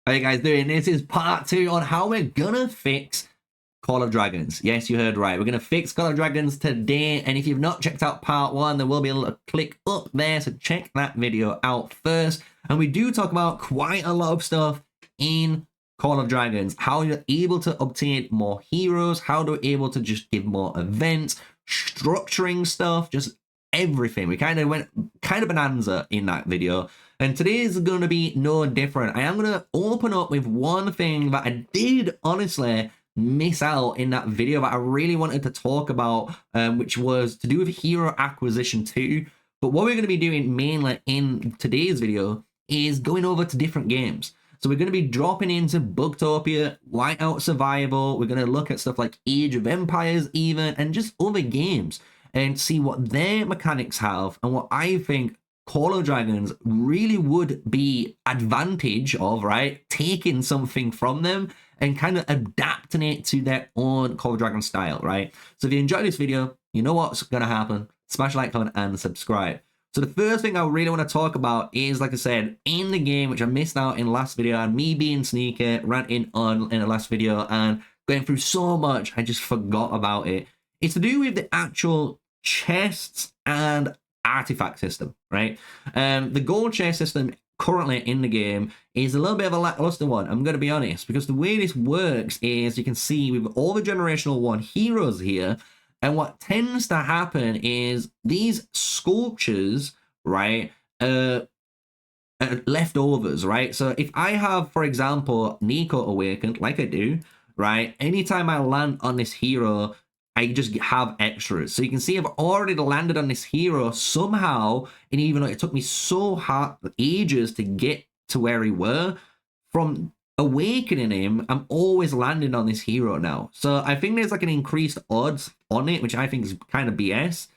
How you guys doing? This is part 2 on how we're gonna fix Call of Dragons. Yes, you heard right. We're gonna fix Call of Dragons today, and if you've not checked out part 1, there will be a little click up there, so check that video out first. And we do talk about quite a lot of stuff in Call of Dragons, how you're able to obtain more heroes, how you're able to just give more events, structuring stuff, just everything. We kind of went bonanza in that video. And today is going to be no different. I am going to open up with one thing that I did honestly miss out in that video that I really wanted to talk about, which was to do with hero acquisition 2. But what we're going to be doing mainly in today's video is going over to different games. So we're going to be dropping into Bugtorion, Lighthouse Survival. We're going to look at stuff like Age of Empires even, and just other games, and see what their mechanics have and what I think Call of Dragons really would be advantage of, right? Taking something from them and kind of adapting it to their own Call of Dragons style, right? So if you enjoyed this video, you know what's going to happen. Smash like, comment, and subscribe. So the first thing I really want to talk about is, like I said, in the game, which I missed out in the last video, and me being sneaky, ranting on in the last video, and going through so much, I just forgot about it. It's to do with the actual chests and artifact system, right? The gold chest system currently in the game is a little bit of a lackluster one, I'm going to be honest, because the way this works is you can see with all the generational 1 heroes here, and what tends to happen is these sculptures, right, leftovers, right? So if I have, for example, Nico awakened, like I do, right, anytime I land on this hero, I just have extras. So you can see I've already landed on this hero somehow, and even though it took me so hard ages to get to where he were, from awakening him, I'm always landing on this hero now. So I think there's like an increased odds on it, which I think is kind of BS.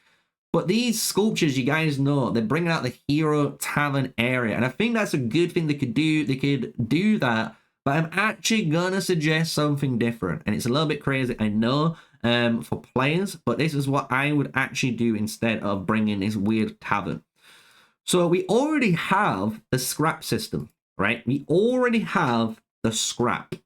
But these sculptures, you guys know, they're bringing out the hero tavern area, and I think that's a good thing they could do. They could do that, but I'm actually gonna suggest something different, and it's a little bit crazy, I know, for players, but this is what I would actually do instead of bringing this weird tavern. So we already have the scrap system, right? We already have the scrap,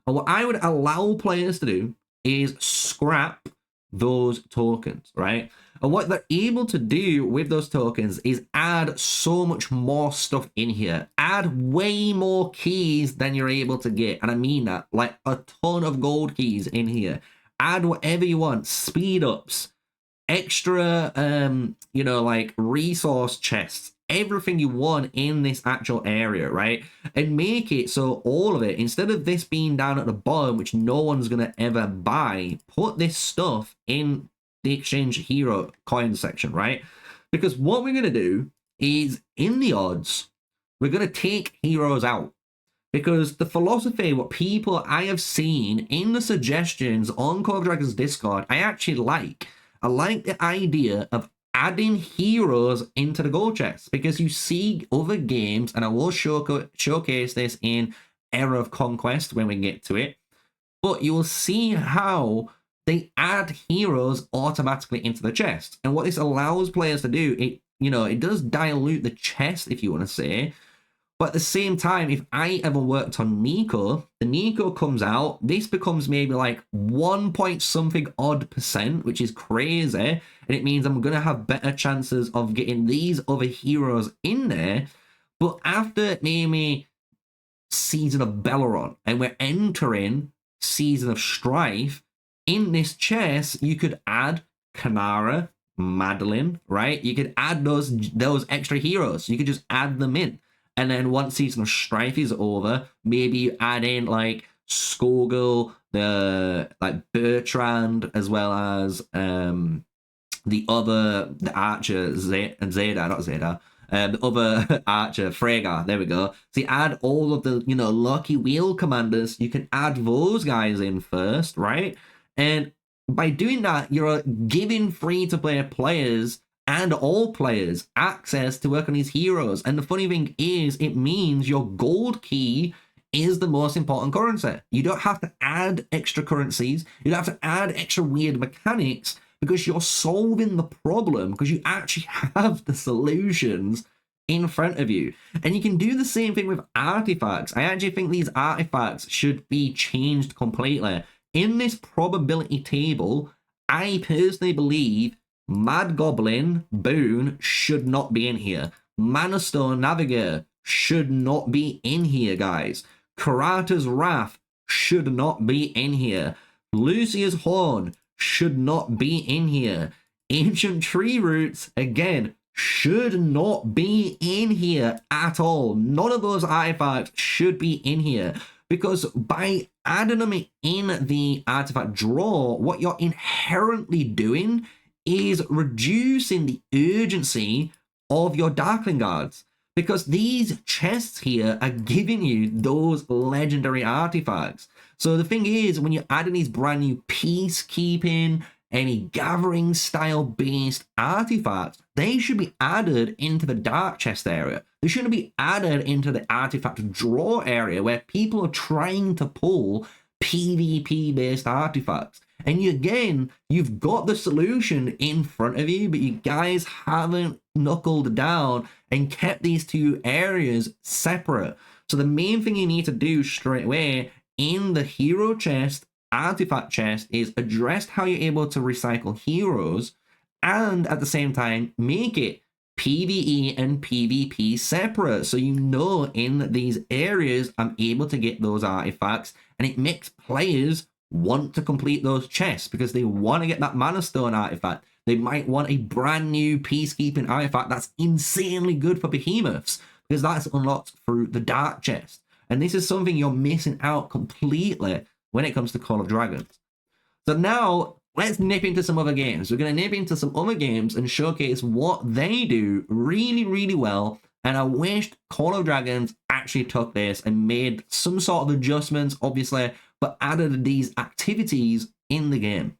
and what I would allow players to do is scrap those tokens, right? And what they're able to do with those tokens is add so much more stuff in here, add way more keys than you're able to get, and I mean that, like a ton of gold keys in here. Add whatever you want, speed ups, extra, you know, like resource chests, everything you want in this actual area, right? And make it so all of it, instead of this being down at the bottom, which no one's gonna ever buy, put this stuff in the exchange hero coin section, right? Because what we're gonna do is, in the odds, we're gonna take heroes out. Because the philosophy, what people I have seen in the suggestions on Call of Dragons Discord, I actually like. I like the idea of adding heroes into the gold chest, because you see other games, and I will showcase this in Era of Conquest when we get to it, but you will see how they add heroes automatically into the chest. And what this allows players to do, it does dilute the chest, if you want to say. But at the same time, if I ever worked on Nico, the Nico comes out, this becomes maybe like 1 point something odd %, which is crazy. And it means I'm going to have better chances of getting these other heroes in there. But after maybe Season of Belleron, and we're entering Season of Strife, in this chest, you could add Kanara, Madeline, right? You could add those extra heroes. You could just add them in. And then once Season of Strife is over, maybe you add in like Skogul, like Bertrand, as well as the archer the other archer, Frega. There we go. So you add all of the, lucky wheel commanders. You can add those guys in first, right? And by doing that, you're giving free-to-play players and all players access to work on these heroes. And the funny thing is, it means your gold key is the most important currency. You don't have to add extra currencies. You don't have to add extra weird mechanics, because you're solving the problem, because you actually have the solutions in front of you. And you can do the same thing with artifacts. I actually think these artifacts should be changed completely. In this probability table, I personally believe Mad Goblin Boon should not be in here. Mana Stone Navigator should not be in here, guys. Karata's Wrath should not be in here. Lucia's Horn should not be in here. Ancient Tree Roots, again, should not be in here at all. None of those artifacts should be in here, because by adding them in the artifact drawer, what you're inherently doing is reducing the urgency of your Darkling Guards, because these chests here are giving you those legendary artifacts. So the thing is, when you're adding these brand new peacekeeping, any gathering style based artifacts, they should be added into the dark chest area. They shouldn't be added into the artifact draw area where people are trying to pull PvP based artifacts. And again, you've got the solution in front of you, but you guys haven't knuckled down and kept these two areas separate. So the main thing you need to do straight away in the hero chest, artifact chest, is address how you're able to recycle heroes, and at the same time make it PvE and PvP separate, so you know in these areas I'm able to get those artifacts, and it makes players want to complete those chests because they want to get that Mana Stone artifact. They might want a brand new peacekeeping artifact that's insanely good for behemoths, because that's unlocked through the dark chest. And this is something you're missing out completely when it comes to Call of Dragons. So now let's nip into some other games. We're going to nip into some other games and showcase what they do really, really well. And I wished Call of Dragons actually took this and made some sort of adjustments, obviously, but added these activities in the game.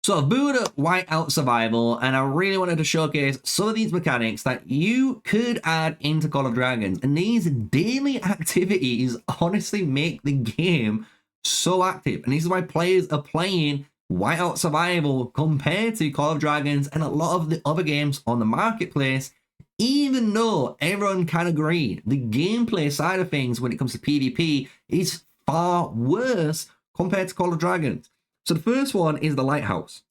So I've booted up Whiteout Survival, and I really wanted to showcase some of these mechanics that you could add into Call of Dragons. And these daily activities honestly make the game so active. And this is why players are playing Whiteout Survival compared to Call of Dragons and a lot of the other games on the marketplace, even though everyone can agree the gameplay side of things when it comes to PvP is far worse compared to Call of Dragons. So the first one is the Lighthouse.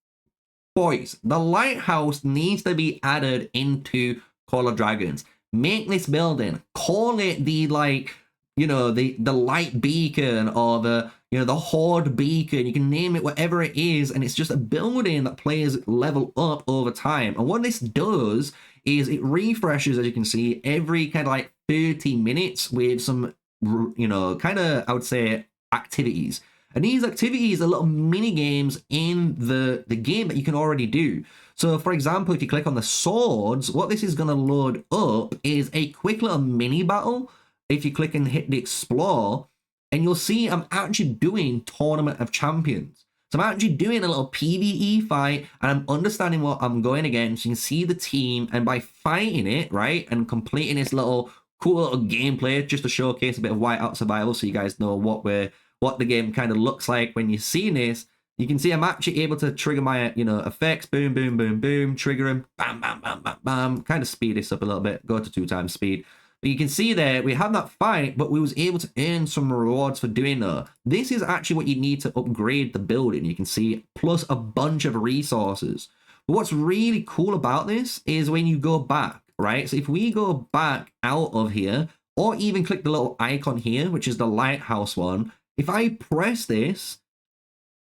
Boys, the Lighthouse needs to be added into Call of Dragons. Make this building, call it the, like, you know, the light beacon or the, you know, the horde beacon. You can name it whatever it is, and it's just a building that players level up over time. And what this does is it refreshes, as you can see, every kind of like 30 minutes with some, you know, kind of, I would say, activities. And these activities are little mini games in the game that you can already do. So for example, if you click on the swords, what this is going to load up is a quick little mini battle. If you click and hit the explore, and you'll see I'm actually doing Tournament of Champions. So I'm actually doing a little PvE fight, and I'm understanding what I'm going against. You can see the team, and by fighting it, right, and completing this little cool little gameplay, just to showcase a bit of Whiteout Survival so you guys know what the game kind of looks like when you're seeing this, you can see I'm actually able to trigger my, you know, effects, boom, boom, boom, boom, trigger him, bam, bam, bam, bam, bam, kind of speed this up a little bit, go to 2x speed. But you can see there, we have that fight, but we was able to earn some rewards for doing that. This is actually what you need to upgrade the building, you can see, plus a bunch of resources. But what's really cool about this is when you go back, right? So if we go back out of here, or even click the little icon here, which is the Lighthouse one, if I press this,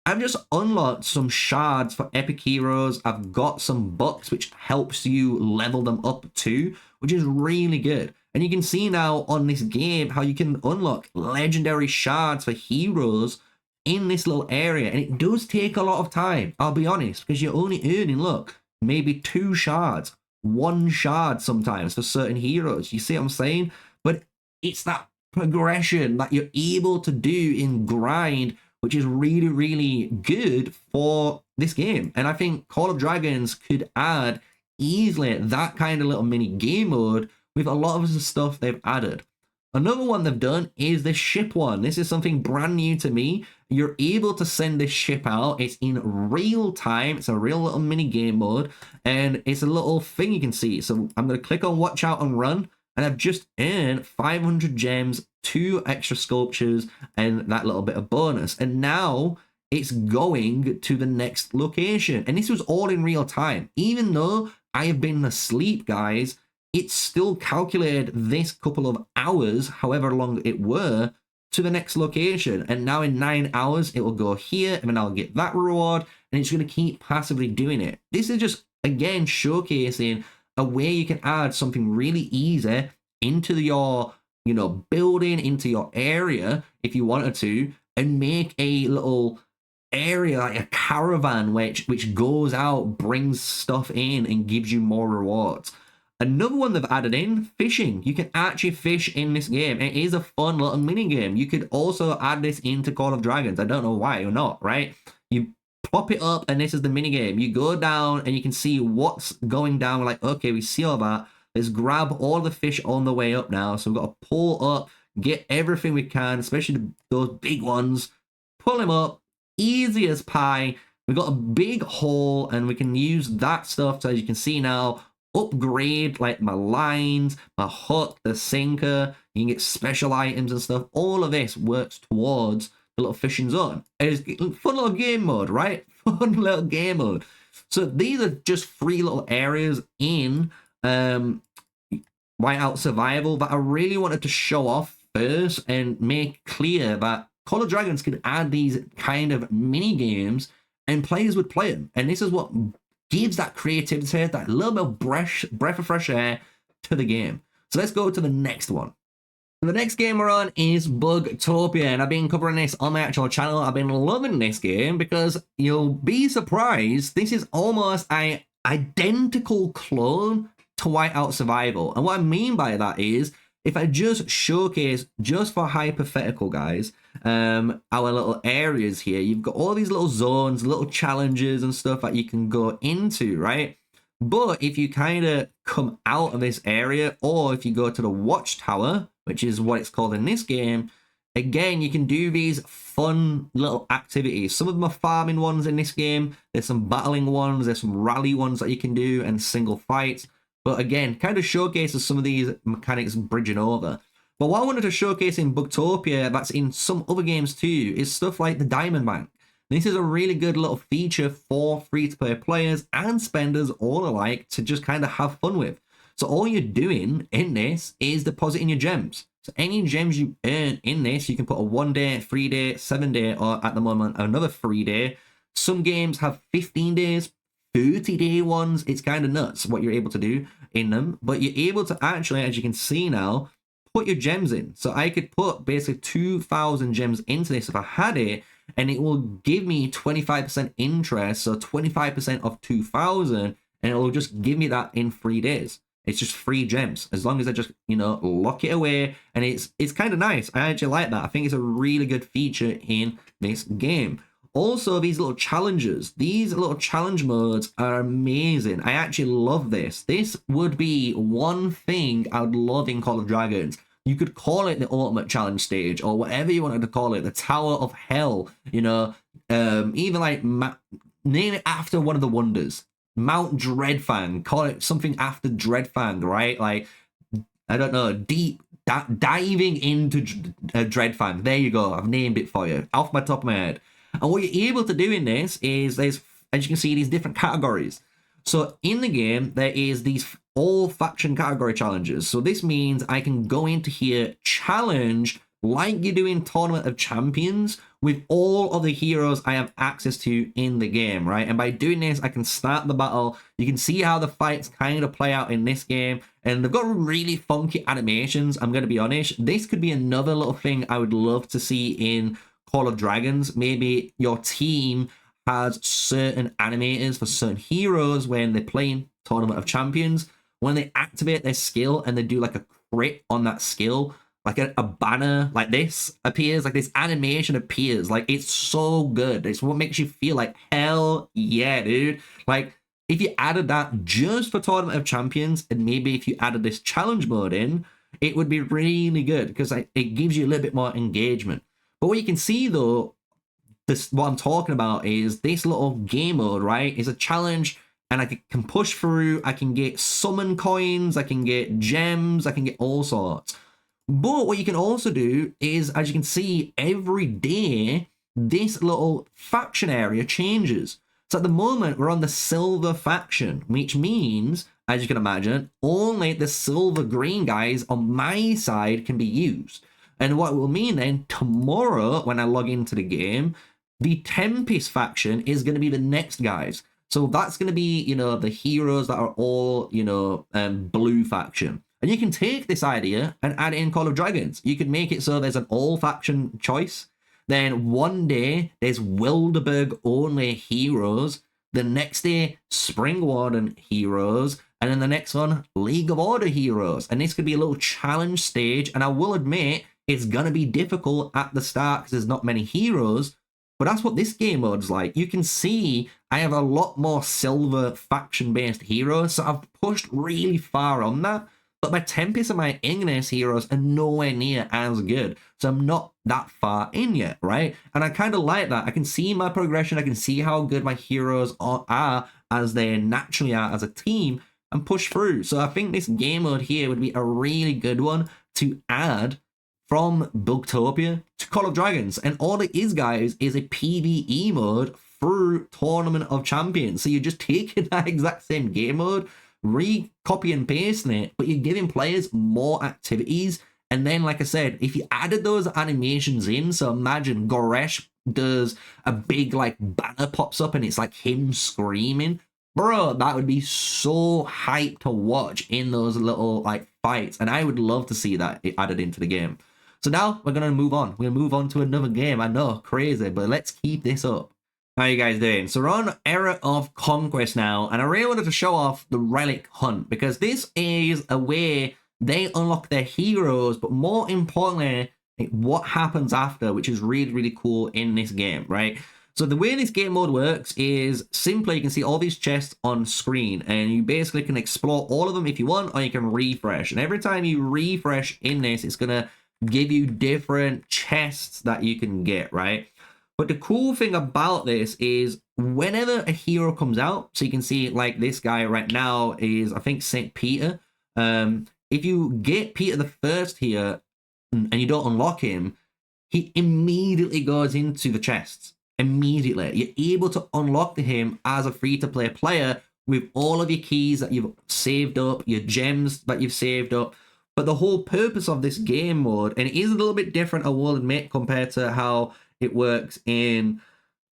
I've just unlocked some shards for epic heroes. I've got some bucks, which helps you level them up too, which is really good. And you can see now on this game how you can unlock legendary shards for heroes in this little area. And it does take a lot of time, I'll be honest, because you're only earning, look, maybe 2 shards, 1 shard sometimes for certain heroes. You see what I'm saying? But it's that progression that you're able to do in grind, which is really, really good for this game. And I think Call of Dragons could add easily that kind of little mini game mode with a lot of the stuff they've added. Another one they've done is the ship one. This is something brand new to me. You're able to send this ship out. It's in real time. It's a real little mini game mode, and it's a little thing you can see. So I'm going to click on watch out and run. and I've just earned 500 gems, 2 extra sculptures, and that little bit of bonus. And now it's going to the next location. And this was all in real time. Even though I have been asleep, guys, it still calculated this couple of hours, however long it were, to the next location. And now in 9 hours, it will go here, and then I'll get that reward, and it's going to keep passively doing it. This is just, again, showcasing a way you can add something really easy into your, you know, building, into your area, if you wanted to, and make a little area like a caravan which goes out, brings stuff in, and gives you more rewards. Another one they've added in, fishing. You can actually fish in this game. It is a fun little mini game. You could also add this into Call of Dragons. I don't know why or not, right? You pop it up, and this is the mini game. You go down, and you can see what's going down. We're like, okay, we see all that. Let's grab all the fish on the way up now. So we've got to pull up, get everything we can, especially those big ones. Pull them up, easy as pie. We've got a big haul, and we can use that stuff. So as you can see now, upgrade like my lines, my hook, the sinker. You can get special items and stuff. All of this works towards the little fishing zone. It's fun little game mode, right? Fun little game mode. So these are just 3 little areas in Whiteout Survival that I really wanted to show off first and make clear that Call of Dragons can add these kind of mini games and players would play them. And this is what gives that creativity, that little bit of breath of fresh air to the game. So let's go to the next one. The next game we're on is Bugtorion, and I've been covering this on my actual channel. I've been loving this game because you'll be surprised, this is almost an identical clone to Whiteout Survival. And what I mean by that is, if I just showcase, just for hypothetical, guys, our little areas here, you've got all these little zones, little challenges and stuff that you can go into, right? But if you kind of come out of this area, or if you go to the watchtower, which is what it's called in this game, again, you can do these fun little activities. Some of them are farming ones in this game. There's some battling ones. There's some rally ones that you can do, and single fights. But again, kind of showcases some of these mechanics bridging over. But what I wanted to showcase in Bugtorion, that's in some other games too, is stuff like the Diamond Bank. This is a really good little feature for free-to-play players and spenders all alike to just kind of have fun with. So all you're doing in this is depositing your gems. So any gems you earn in this, you can put a 1-day, 3-day, 7-day, or at the moment, another 3-day. Some games have 15 days, 30-day ones. It's kind of nuts what you're able to do in them. But you're able to actually, as you can see now, put your gems in. So I could put basically 2,000 gems into this if I had it, and it will give me 25% interest. So 25% of 2,000, and it will just give me that in 3 days. It's just free gems as long as I just, you know, lock it away. And it's kind of nice. I actually like that. I think it's a really good feature in this game. Also, these little challenges, these little challenge modes are amazing. I actually love this. This would be one thing I would love in Call of Dragons. You could call it the ultimate challenge stage, or whatever you wanted to call it, the Tower of Hell, you know, even like name it after one of the wonders. Mount Dreadfang, call it something after Dreadfang, right? Like, I don't know, diving into Dreadfang. There you go, I've named it for you, off my top of my head. And what you're able to do in this is, there's, as you can see, these different categories. So in the game, there is these all faction category challenges. So this means I can go into here, challenge, like you do in Tournament of Champions, with all of the heroes I have access to in the game, right? And by doing this, I can start the battle. You can see how the fights kind of play out in this game, and they've got really funky animations. I'm going to be honest, this could be another little thing I would love to see in Call of Dragons. Maybe your team has certain animators for certain heroes when they're playing Tournament of Champions. When they activate their skill and they do like a crit on that skill, like a banner like this appears, like this animation appears. Like, it's so good. It's what makes you feel like, hell yeah, dude. Like, if you added that just for Tournament of Champions, and maybe if you added this challenge mode in, it would be really good, because it gives you a little bit more engagement. But what you can see though, what I'm talking about is this little game mode, right? Is a challenge and I can push through. I can get summon coins, I can get gems, I can get all sorts. But what you can also do is, as you can see, every day, this little faction area changes. So at the moment, we're on the silver faction, which means, as you can imagine, only the silver green guys on my side can be used. And what it will mean then, tomorrow, when I log into the game, the Tempest faction is going to be the next guys. So that's going to be, you know, the heroes that are all, you know, blue faction. And you can take this idea and add it in Call of Dragons. You can make it so there's an all-faction choice. Then one day, there's Wilderberg-only heroes. The next day, Spring Warden heroes. And then the next one, League of Order heroes. And this could be a little challenge stage. And I will admit, it's going to be difficult at the start because there's not many heroes. But that's what this game mode's like. You can see I have a lot more silver faction-based heroes. So I've pushed really far on that. But my Tempest and my Ignis heroes are nowhere near as good. So I'm not that far in yet, right? And I kind of like that. I can see my progression. I can see how good my heroes are as they naturally are as a team and push through. So I think this game mode here would be a really good one to add from Bugtopia to Call of Dragons. And all it is, guys, is a PvE mode through Tournament of Champions. So you're just taking that exact same game mode, copy and pasting it, but you're giving players more activities. And then, like I said, if you added those animations in, so imagine Goresh does a big like banner pops up and it's like him screaming, bro, that would be so hyped to watch in those little like fights. And I would love to see that added into the game. So now we're gonna move on. We're gonna move on to another game. I know, crazy, but let's keep this up. How you guys doing? So we're on Era of Conquest now, and I really wanted to show off the Relic Hunt because this is a way they unlock their heroes, but more importantly, what happens after, which is really, really cool in this game, right? So the way this game mode works is simply you can see all these chests on screen, and you basically can explore all of them if you want, or you can refresh. And every time you refresh in this, it's gonna give you different chests that you can get, right? But the cool thing about this is whenever a hero comes out, so you can see like this guy right now is, I think, St. Peter. If you get Peter the First here and you don't unlock him, he immediately goes into the chests. Immediately. You're able to unlock him as a free-to-play player with all of your keys that you've saved up, your gems that you've saved up. But the whole purpose of this game mode, and it is a little bit different, I will admit, compared to how it works in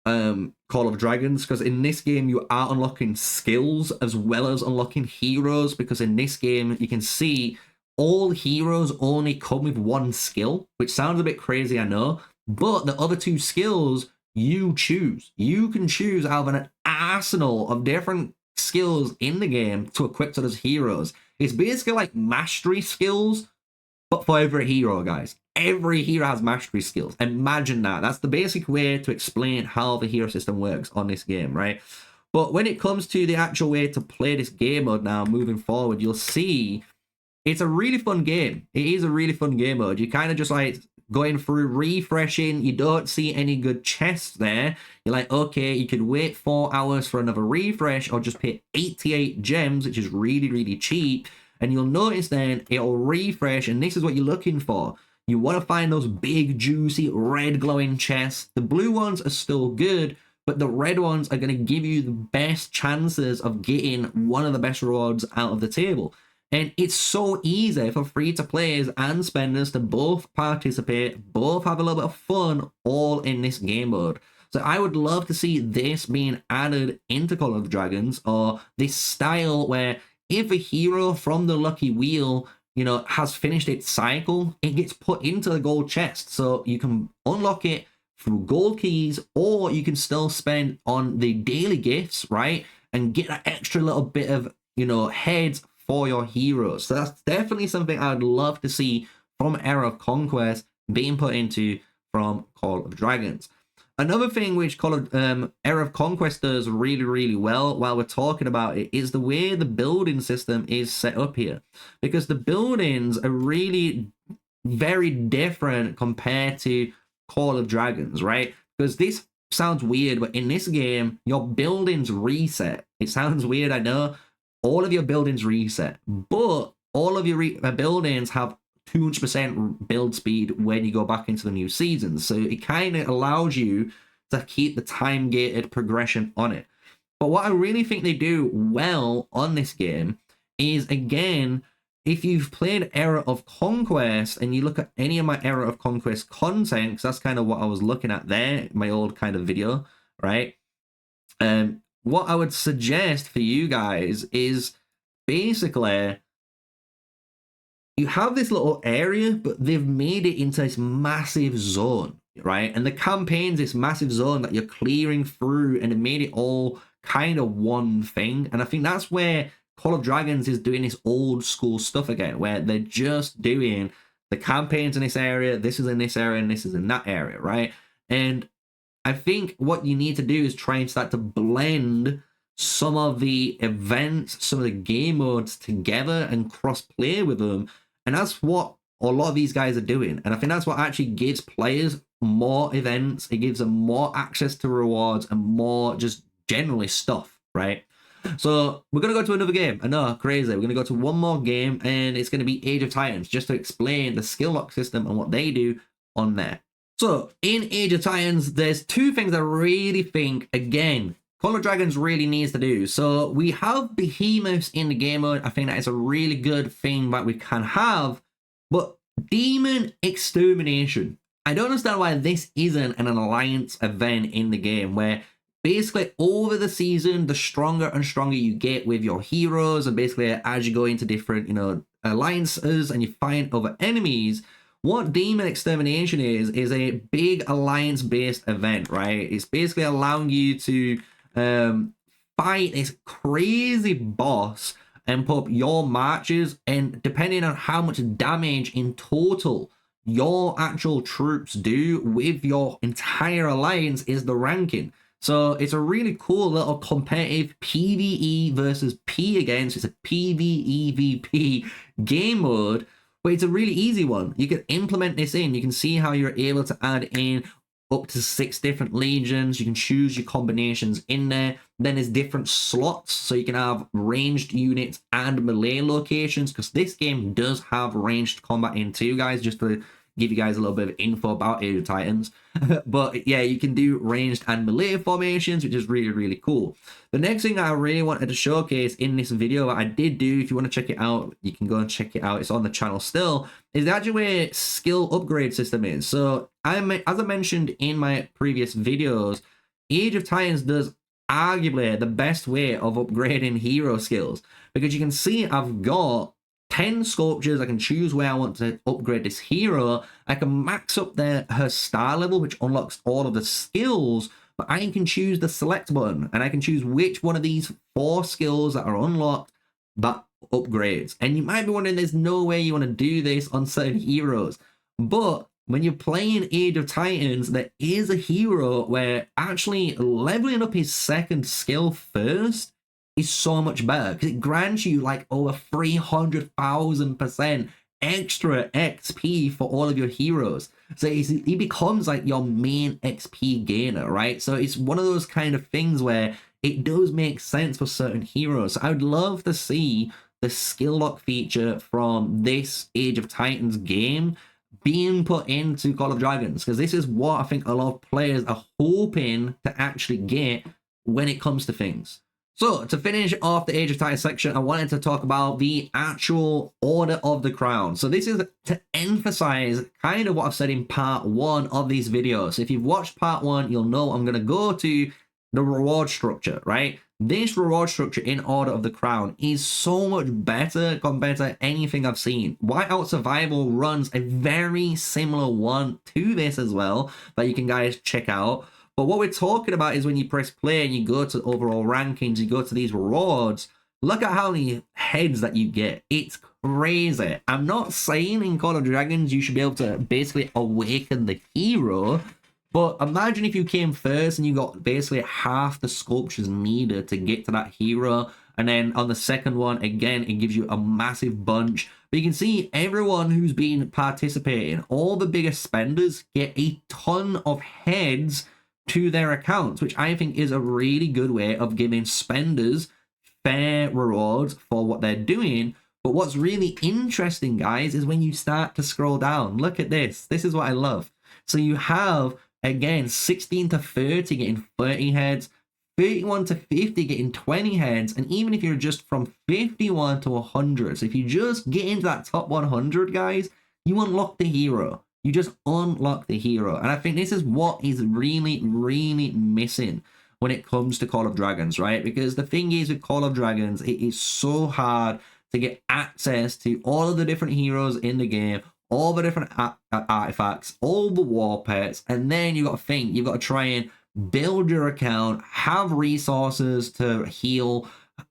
Call of Dragons, because in this game you are unlocking skills as well as unlocking heroes, because in this game you can see all heroes only come with one skill, which sounds a bit crazy, I know, but the other two skills you choose. You can choose out of an arsenal of different skills in the game to equip to those heroes. It's basically like mastery skills, but for every hero, guys. Every hero has mastery skills. Imagine that. That's the basic way to explain how the hero system works on this game, right? But when it comes to the actual way to play this game mode now, moving forward, you'll see it's a really fun game. It is a really fun game mode. You kind of just like going through, refreshing. You don't see any good chests there. You're like, okay, you could wait 4 hours for another refresh or just pay 88 gems, which is really, really cheap. And you'll notice then it'll refresh, and this is what you're looking for. You want to find those big, juicy, red glowing chests. The blue ones are still good, but the red ones are going to give you the best chances of getting one of the best rewards out of the table. And it's so easy for free-to-players and spenders to both participate, both have a little bit of fun, all in this game mode. So I would love to see this being added into Call of Dragons, or this style where if a hero from the Lucky Wheel, you know, has finished its cycle, it gets put into the gold chest. So you can unlock it through gold keys, or you can still spend on the daily gifts, right? And get that extra little bit of, you know, heads for your heroes. So that's definitely something I would love to see from Era of Conquest being put into from Call of Dragons. Another thing which Call of Era of Conquest does really, really well while we're talking about it is the way the building system is set up here. Because the buildings are really very different compared to Call of Dragons, right? Because this sounds weird, but in this game, your buildings reset. It sounds weird, I know. All of your buildings reset, but all of your buildings have 200% build speed when you go back into the new season. So it kind of allows you to keep the time-gated progression on it. But what I really think they do well on this game is, again, if you've played Era of Conquest and you look at any of my Era of Conquest content, because that's kind of what I was looking at there, my old kind of video, right? What I would suggest for you guys is basically you have this little area, but they've made it into this massive zone, right? And the campaign's this massive zone that you're clearing through, and it made it all kind of one thing. And I think that's where Call of Dragons is doing this old school stuff again, where they're just doing the campaigns in this area, this is in this area, and this is in that area, right? And I think what you need to do is try and start to blend some of the events, some of the game modes together and cross-play with them. And that's what a lot of these guys are doing. And I think that's what actually gives players more events. It gives them more access to rewards and more just generally stuff, right? So we're going to go to another game. I know, crazy. We're going to go to one more game, and it's going to be Age of Titans, just to explain the skill lock system and what they do on there. So in Age of Titans, there's two things I really think, again, Call of Dragons really needs to do. So we have behemoths in the game mode. I think that is a really good thing that we can have. But demon extermination. I don't understand why this isn't an alliance event in the game, where basically over the season, the stronger and stronger you get with your heroes, and basically as you go into different, alliances and you find other enemies, what Demon Extermination is a big alliance-based event, right? It's basically allowing you to fight this crazy boss and put up your marches, and depending on how much damage in total your actual troops do with your entire alliance is the ranking. So it's a really cool little competitive PvE versus P against. It's a PvEVP game mode, but it's a really easy one. You can implement this in. You can see how you're able to add in up to 6 different legions. You can choose your combinations in there. Then there's different slots, so you can have ranged units and melee locations, because this game does have ranged combat in too, guys, just to give you guys a little bit of info about Age of Titans. But yeah, you can do ranged and melee formations, which is really, really cool. The next thing I really wanted to showcase in this video that I did do, if you want to check it out, you can go and check it out, it's on the channel still, is the actual way skill upgrade system is. So as I mentioned in my previous videos, Age of Titans does arguably the best way of upgrading hero skills, because you can see I've got 10 sculptures. I can choose where I want to upgrade this hero. I can max up her star level, which unlocks all of the skills, but I can choose the select button, and I can choose which one of these 4 skills that are unlocked that upgrades. And you might be wondering, there's no way you want to do this on certain heroes, but when you're playing Age of Titans, there is a hero where actually leveling up his second skill first is so much better, because it grants you like over 300,000% extra XP for all of your heroes. So he becomes like your main XP gainer, right? So it's one of those kind of things where it does make sense for certain heroes. So I would love to see the skill lock feature from this Age of Titans game being put into Call of Dragons, because this is what I think a lot of players are hoping to actually get when it comes to things. So, to finish off the Age of Titans section, I wanted to talk about the actual Order of the Crown. So this is to emphasize kind of what I've said in part 1 of these videos. So if you've watched part 1, you'll know I'm going to go to the reward structure, right? This reward structure in Order of the Crown is so much better compared to anything I've seen. Whiteout Survival runs a very similar one to this as well, that you can guys check out. But what we're talking about is when you press play and you go to overall rankings, you go to these rewards, look at how many heads that you get. It's crazy. I'm not saying in Call of Dragons you should be able to basically awaken the hero, but imagine if you came first and you got basically half the sculptures needed to get to that hero, and then on the second one, again, it gives you a massive bunch. But you can see everyone who's been participating, all the biggest spenders get a ton of heads to their accounts, which I think is a really good way of giving spenders fair rewards for what they're doing. But what's really interesting, guys, is when you start to scroll down. Look at this. This is what I love. So you have, again, 16 to 30 getting 30 heads, 31 to 50 getting 20 heads, and even if you're just from 51 to 100, so if you just get into that top 100, guys, you unlock the hero. You just unlock the hero. And I think this is what is really, really missing when it comes to Call of Dragons, right? Because the thing is with Call of Dragons, it is so hard to get access to all of the different heroes in the game, all the different artifacts, all the war pets, and then you got to think, you've got to try and build your account, have resources to heal,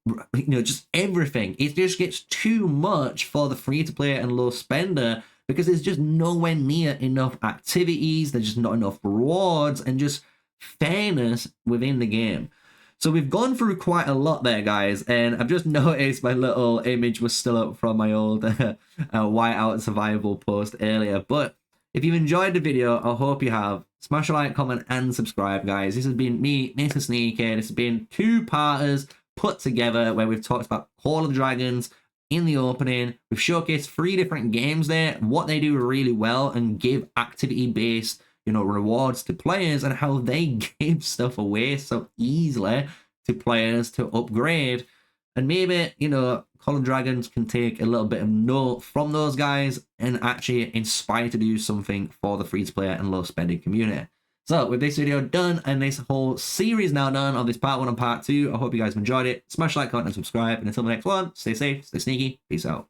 you know, just everything. It just gets too much for the free-to-play and low spender because there's just nowhere near enough activities, there's just not enough rewards, and just fairness within the game. So we've gone through quite a lot there, guys, and I've just noticed my little image was still up from my old whiteout survival post earlier. But if you've enjoyed the video, I hope you have. Smash a like, comment, and subscribe, guys. This has been me, MrSneakyy. This has been two-parters put together where we've talked about Call of Dragons in the opening. We've showcased 3 different games there, what they do really well, and give activity-based, you know, rewards to players, and how they give stuff away so easily to players to upgrade. And maybe, you know, Call of Dragons can take a little bit of note from those guys and actually inspire to do something for the free-to-play and low-spending community. So with this video done and this whole series now done of this part 1 and part 2, I hope you guys enjoyed it. Smash like, comment, and subscribe. And until the next one, stay safe, stay sneaky. Peace out.